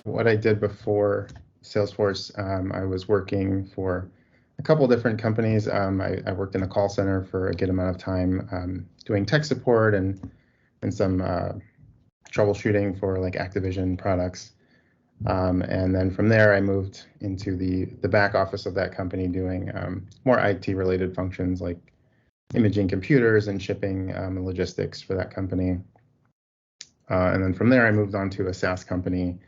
what I did before Salesforce, I was working for a couple different companies. I worked in a call center for a good amount of time, doing tech support and some troubleshooting for like Activision products. And then from there, I moved into the back office of that company, doing more IT related functions like imaging computers and shipping and logistics for that company. And then from there, I moved on to a SaaS company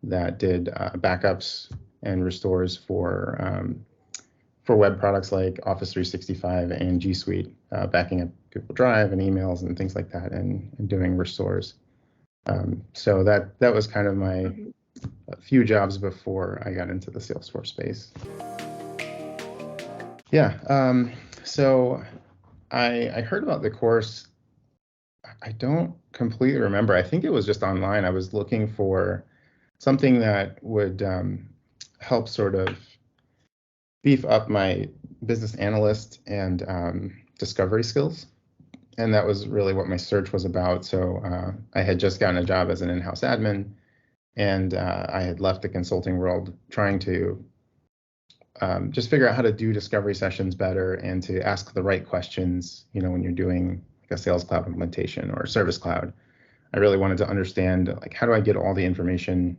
that did backups and restores for web products like Office 365 and G Suite, backing up Google Drive and emails and things like that, and doing restores. So that was kind of my few jobs before I got into the Salesforce space. Yeah, so I heard about the course. I don't completely remember. I think it was just online. I was looking for something that would help sort of beef up my business analyst and discovery skills. And that was really what my search was about. So I had just gotten a job as an in-house admin, and I had left the consulting world trying to just figure out how to do discovery sessions better and to ask the right questions, when you're doing like a Sales Cloud implementation or Service Cloud. I really wanted to understand, like, how do I get all the information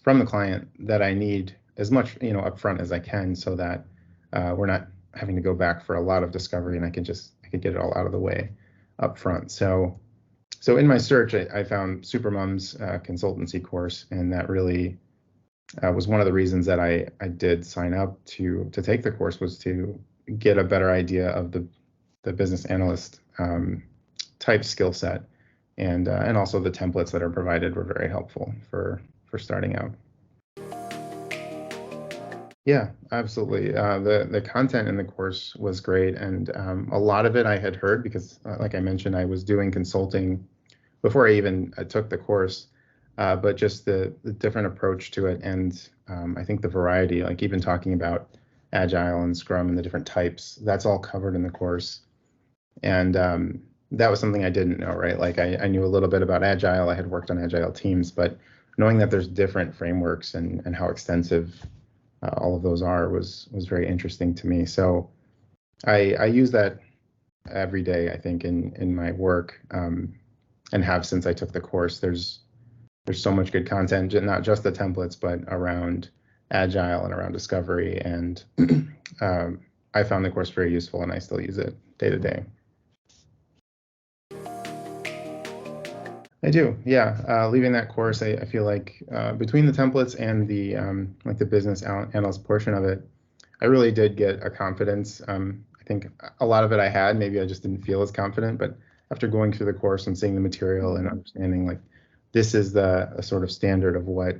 from the client that I need as much, upfront as I can, so that we're not having to go back for a lot of discovery, and I could get it all out of the way up front. So in my search, I found Supermums consultancy course, and that really was one of the reasons that I did sign up to take the course, was to get a better idea of the business analyst type skill set, and also the templates that are provided were very helpful for starting out. Yeah, absolutely. The content in the course was great, and a lot of it I had heard because, like I mentioned, I was doing consulting before I even took the course, but just the different approach to it, and I think the variety, like even talking about Agile and Scrum and the different types, that's all covered in the course. And that was something I didn't know, right? Like I knew a little bit about Agile, I had worked on Agile teams, but knowing that there's different frameworks and how extensive all of those are was very interesting to me. So I use that every day, I think, in my work, and have since I took the course. There's so much good content, not just the templates, but around Agile and around discovery. And I found the course very useful, and I still use it day to day. I do, yeah. Leaving that course, I feel like between the templates and the like the business analyst portion of it, I really did get a confidence. I think a lot of it I had, maybe I just didn't feel as confident, but after going through the course and seeing the material and understanding, like, this is a sort of standard of what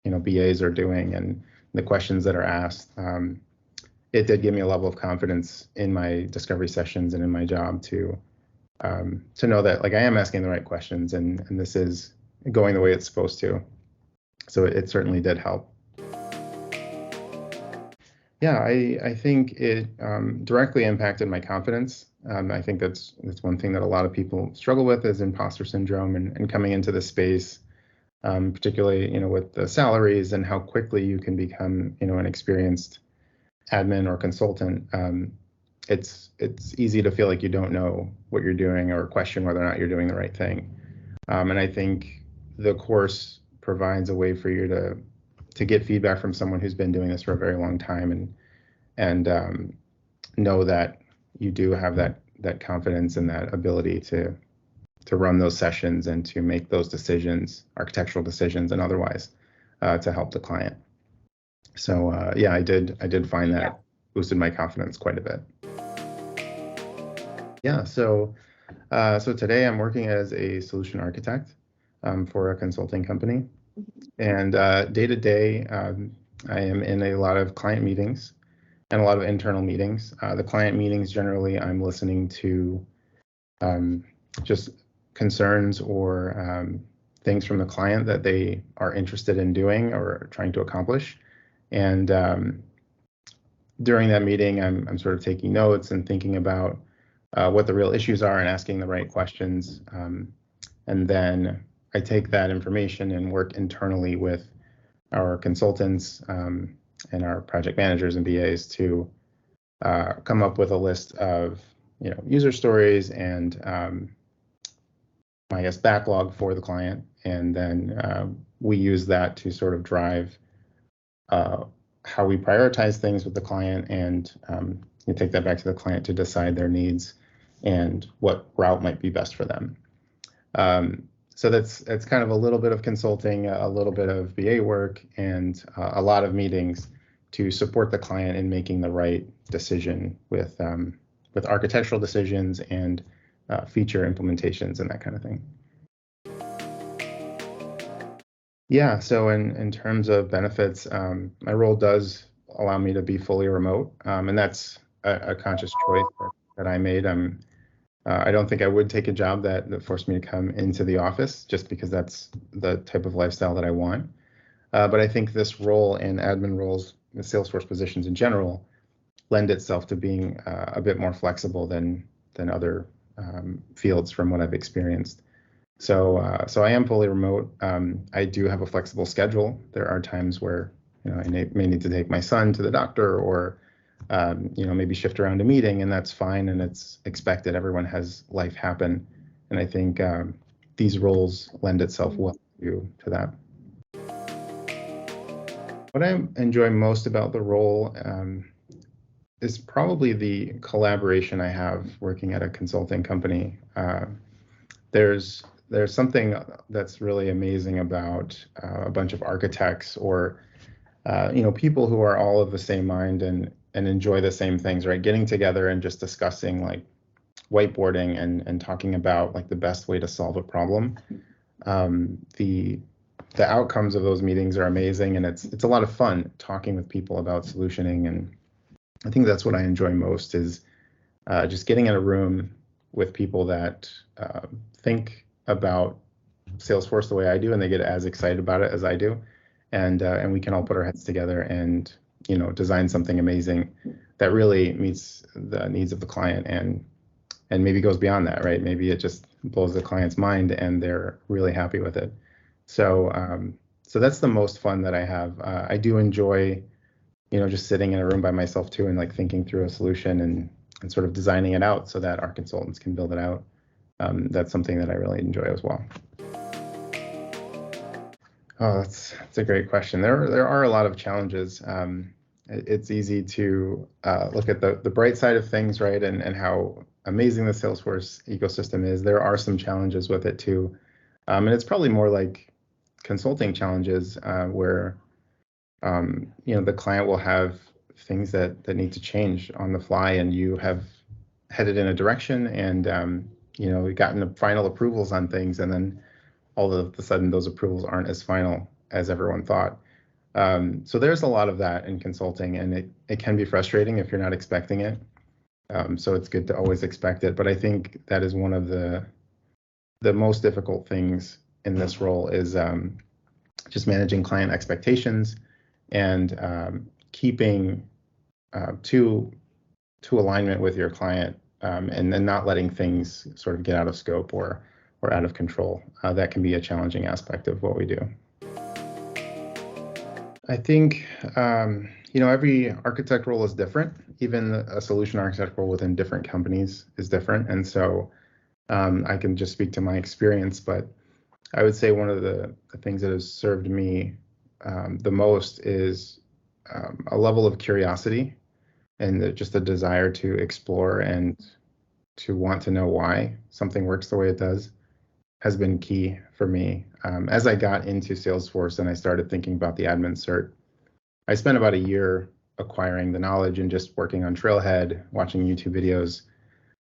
BAs are doing and the questions that are asked, it did give me a level of confidence in my discovery sessions and in my job to know that, like, I am asking the right questions and this is going the way it's supposed to. So it certainly did help. Yeah, I think it directly impacted my confidence. I think that's one thing that a lot of people struggle with, is imposter syndrome and coming into the space, particularly with the salaries and how quickly you can become an experienced admin or consultant. It's easy to feel like you don't know what you're doing or question whether or not you're doing the right thing. And I think the course provides a way for you to get feedback from someone who's been doing this for a very long time, and know that you do have that confidence and that ability to run those sessions and to make those decisions, architectural decisions and otherwise, to help the client. So yeah, I did find that boosted my confidence quite a bit. Yeah, so today I'm working as a solution architect for a consulting company, and day to day I am in a lot of client meetings and a lot of internal meetings. The client meetings, generally, I'm listening to just concerns or things from the client that they are interested in doing or trying to accomplish. And during that meeting, I'm sort of taking notes and thinking about what the real issues are and asking the right questions. And then I take that information and work internally with our consultants and our project managers and BAs to come up with a list of user stories and I guess backlog for the client, and then we use that to sort of drive how we prioritize things with the client, and you take that back to the client to decide their needs and what route might be best for them. So that's kind of a little bit of consulting, a little bit of BA work, and a lot of meetings to support the client in making the right decision with architectural decisions and feature implementations and that kind of thing. Yeah, so in terms of benefits, my role does allow me to be fully remote, and that's a conscious choice that I made. I don't think I would take a job that forced me to come into the office, just because that's the type of lifestyle that I want. But I think this role and admin roles, the Salesforce positions in general, lend itself to being a bit more flexible than other fields from what I've experienced. So I am fully remote. I do have a flexible schedule. There are times where I may need to take my son to the doctor, or maybe shift around a meeting, and that's fine, and it's expected. Everyone has life happen, and I think these roles lend itself well to that. What I enjoy most about the role is probably the collaboration I have working at a consulting company. There's something that's really amazing about a bunch of architects, or people who are all of the same mind and enjoy the same things, right? Getting together and just discussing, like, whiteboarding and talking about, like, the best way to solve a problem. The outcomes of those meetings are amazing, and it's a lot of fun talking with people about solutioning. And I think that's what I enjoy most, is just getting in a room with people that think about Salesforce the way I do, and they get as excited about it as I do, and we can all put our heads together and design something amazing that really meets the needs of the client, and maybe goes beyond that, right? Maybe it just blows the client's mind and they're really happy with it. So that's the most fun that I have. I do enjoy just sitting in a room by myself too, and like thinking through a solution and sort of designing it out so that our consultants can build it out. That's something that I really enjoy as well. Oh, that's a great question. There are a lot of challenges. It's easy to look at the bright side of things, right, and how amazing the Salesforce ecosystem is. There are some challenges with it too, and it's probably more like consulting challenges where the client will have things that need to change on the fly, and you have headed in a direction, and we've gotten the final approvals on things, and then all of a sudden those approvals aren't as final as everyone thought. So there's a lot of that in consulting, and it can be frustrating if you're not expecting it. So it's good to always expect it. But I think that is one of the most difficult things in this role, is just managing client expectations and keeping to alignment with your client, and then not letting things sort of get out of scope or out of control. That can be a challenging aspect of what we do. I think every architect role is different. Even a solution architect role within different companies is different, and so I can just speak to my experience. But I would say one of the things that has served me the most is a level of curiosity, and just a desire to explore and to want to know why something works the way it does has been key for me. As I got into Salesforce and I started thinking about the admin cert, I spent about a year acquiring the knowledge and just working on Trailhead, watching YouTube videos.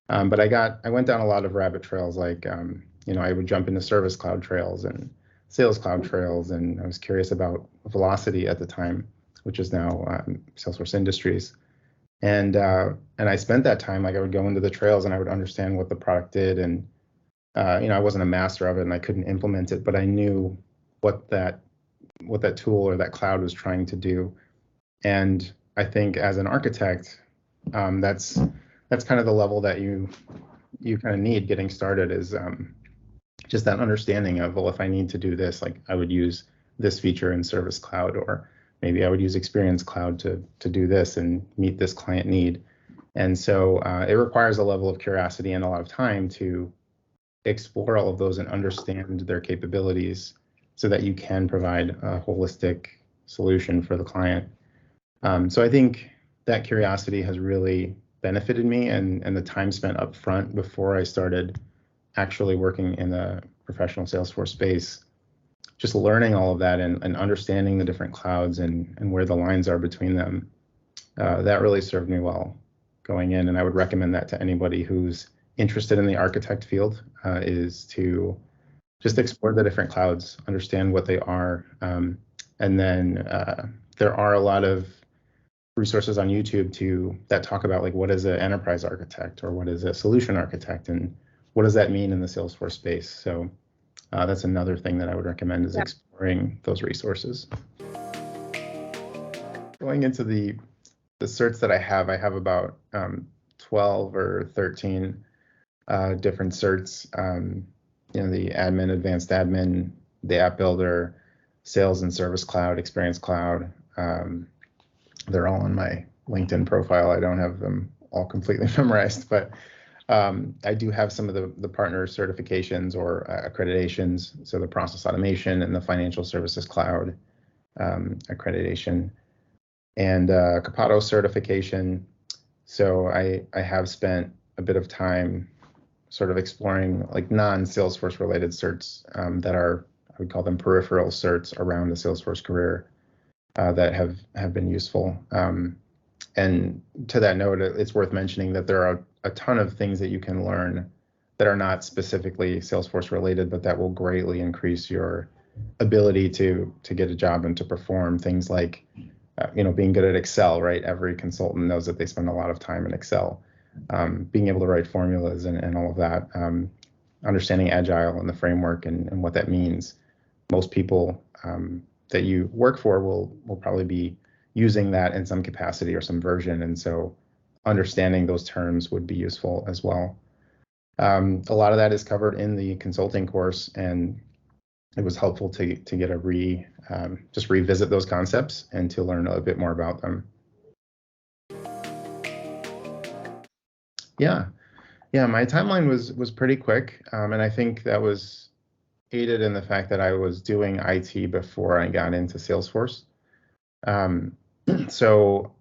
But I went down a lot of rabbit trails, like I would jump into Service Cloud trails and Sales Cloud trails, and I was curious about Velocity at the time, which is now Salesforce Industries. And I spent that time, like, I would go into the trails and I would understand what the product did, and I wasn't a master of it and I couldn't implement it, but I knew what that tool or that cloud was trying to do. And I think as an architect, that's kind of the level that you kind of need getting started, is just that understanding of, well, if I need to do this, like, I would use this feature in Service Cloud, or maybe I would use Experience Cloud to do this and meet this client need. And so it requires a level of curiosity and a lot of time to explore all of those and understand their capabilities so that you can provide a holistic solution for the client. So I think that curiosity has really benefited me, and the time spent up front before I started actually working in the professional Salesforce space, just learning all of that and understanding the different clouds and where the lines are between them, that really served me well going in. And I would recommend that to anybody who's interested in the architect field, is to just explore the different clouds, understand what they are. And then there are a lot of resources on YouTube that talk about, like, what is an enterprise architect or what is a solution architect and what does that mean in the Salesforce space. So that's another thing that I would recommend, is exploring those resources. Going into the certs that I have about 12 or 13 different certs. The admin, advanced admin, the app builder, sales and service cloud, experience cloud. They're all on my LinkedIn profile. I don't have them all completely memorized, but I do have some of the partner certifications or accreditations. So the process automation and the financial services cloud accreditation, and Capado certification. So I have spent a bit of time sort of exploring, like, non-Salesforce related certs that are, I would call them peripheral certs around the Salesforce career that have been useful. And to that note, it's worth mentioning that there are a ton of things that you can learn that are not specifically Salesforce related, but that will greatly increase your ability to get a job and to perform things like, being good at Excel, right? Every consultant knows that they spend a lot of time in Excel. Being able to write formulas and all of that, understanding Agile and the framework and what that means. Most people that you work for will probably be using that in some capacity or some version, and so understanding those terms would be useful as well. A lot of that is covered in the consulting course, and it was helpful to get just revisit those concepts and to learn a bit more about them. Yeah, my timeline was pretty quick, and I think that was aided in the fact that I was doing IT before I got into Salesforce. So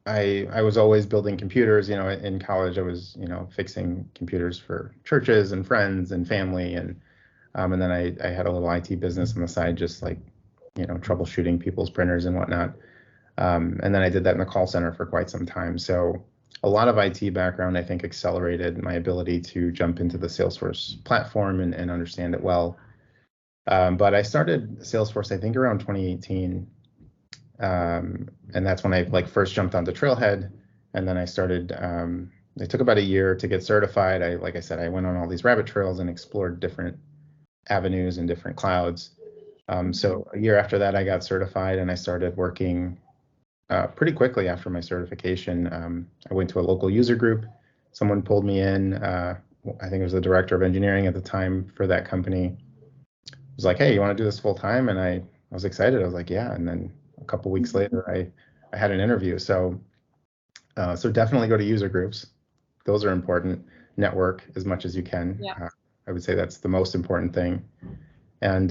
I was always building computers. In college I was fixing computers for churches and friends and family, and then I had a little IT business on the side, just like troubleshooting people's printers and whatnot. And then I did that in the call center for quite some time. So a lot of IT background, I think, accelerated my ability to jump into the Salesforce platform and understand it well. But I started Salesforce, I think, around 2018. And that's when I first jumped onto Trailhead. And then I started, it took about a year to get certified. Like I said, I went on all these rabbit trails and explored different avenues and different clouds. So a year after that, I got certified, and I started working pretty quickly after my certification. I went to a local user group. Someone pulled me in. I think it was the director of engineering at the time for that company. Was like, "Hey, you want to do this full time?" And I was excited. I was like, "Yeah." And then a couple weeks later, I had an interview. So definitely go to user groups. Those are important. Network as much as you can. Yeah. I would say that's the most important thing. And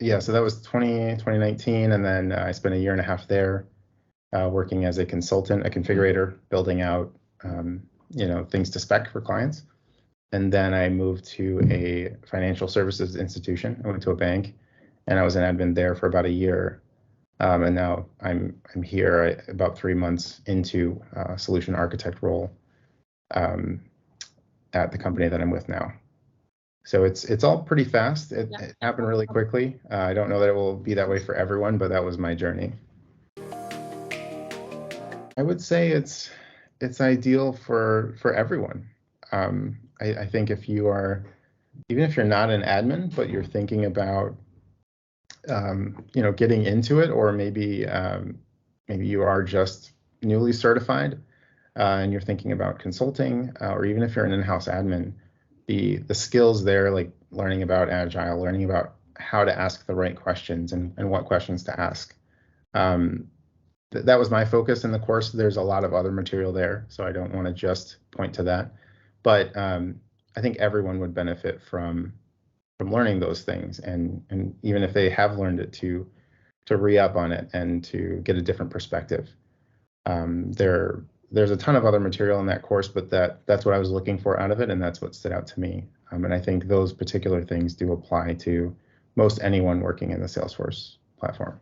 yeah, so that was 2019, and then I spent a year and a half there working as a consultant, a configurator, building out things to spec for clients. And then I moved to a financial services institution. I went to a bank, and I was an admin there for about a year. And now I'm here about 3 months into a solution architect role at the company that I'm with now. So it's all pretty fast. It happened really quickly. I don't know that it will be that way for everyone, but that was my journey. I would say it's ideal for everyone. I think if you are, even if you're not an admin, but you're thinking about getting into it, or maybe you are just newly certified and you're thinking about consulting, or even if you're an in-house admin, the skills there, like learning about Agile, learning about how to ask the right questions and what questions to ask. That was my focus in the course. There's a lot of other material there, so I don't want to just point to that. But I think everyone would benefit from learning those things, and even if they have learned it, to re-up on it and to get a different perspective. There's a ton of other material in that course, but that's what I was looking for out of it, and that's what stood out to me. And I think those particular things do apply to most anyone working in the Salesforce platform.